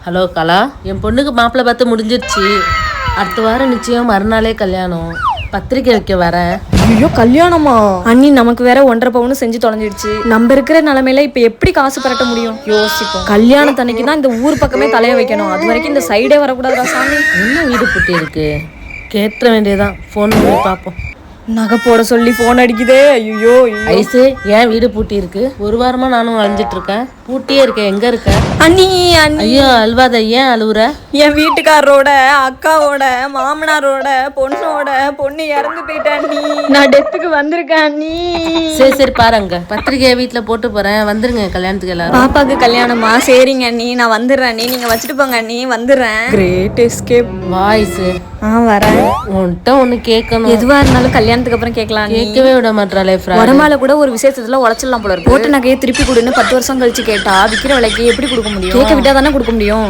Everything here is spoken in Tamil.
ஹலோ கலா, என் பொண்ணுக்கு மாப்பிள்ளை பார்த்து முடிஞ்சிருச்சு. அடுத்த வாரம் நிச்சயம், மறுநாளே கல்யாணம். பத்திரிக்கை வைக்க வரேன். ஐயோ கல்யாணமா? அண்ணி நமக்கு வேற 1.5 பவுன் செஞ்சு தொலைஞ்சிடுச்சு. நம்ம இருக்கிற நிலைமையில இப்ப எப்படி காசு பரட்ட முடியும்? யோசிப்போம். கல்யாணத்தன்னைக்கு தான் இந்த ஊர் பக்கமே தலைய வைக்கணும். அது வரைக்கும் இந்த சைடே வரக்கூடாதா சாமி? என்ன வீடு பூட்டி இருக்கு? கேட்ட வேண்டியதான். ஃபோன் பண்ணி பார்ப்போம். நகை போட சொல்லி போன் அடிக்குதே. ஐயோ ஐசு, ஏன் வீடு பூட்டி இருக்கு? ஒரு வாரமா நானும் அலைஞ்சிட்டு இருக்கேன். பூட்டியே இருக்கேன். எங்க இருக்க? அண்ணி அண்ணி, ஐயோ அல்வாத, ஏன் அழுவுற? என் வீட்டுக்காரரோட அக்காவோட மாமனாரோட பொண்ணு இறந்து போயிட்டா அண்ணி. நான் டெத்துக்கு வந்திருக்கேன் அண்ணி. சரி சரி பாருங்க, பத்திரிக்கையை வீட்டுல போட்டு போறேன். வந்துருங்க கல்யாணத்துக்கு எல்லாரும். பாப்பாக்கு கல்யாணமா? சரிங்க அண்ணி, நான் வந்துடுறேன் அண்ணி. நீங்க வச்சுட்டு போங்க அண்ணி, வந்துடுறேன். Great escape. வாய்ஸ் வரேன். உன்கிட்ட ஒண்ணு கேட்கணும். எதுவா இருந்தாலும் கல்யாணத்துக்கு அப்புறம் கேட்கலாம். கேட்கவே விட மாட்டாளே. உடம்பால கூட ஒரு விசேஷத்துல உடச்சிடலாம் போல இருக்கு. போட்ட நகையை திருப்பி கொடுன்னு 10 வருஷம் கழிச்சு கேட்டா விக்கிற விலைக்கு எப்படி கொடுக்க முடியும்? கேட்க விட்டா தானே கொடுக்க முடியும்.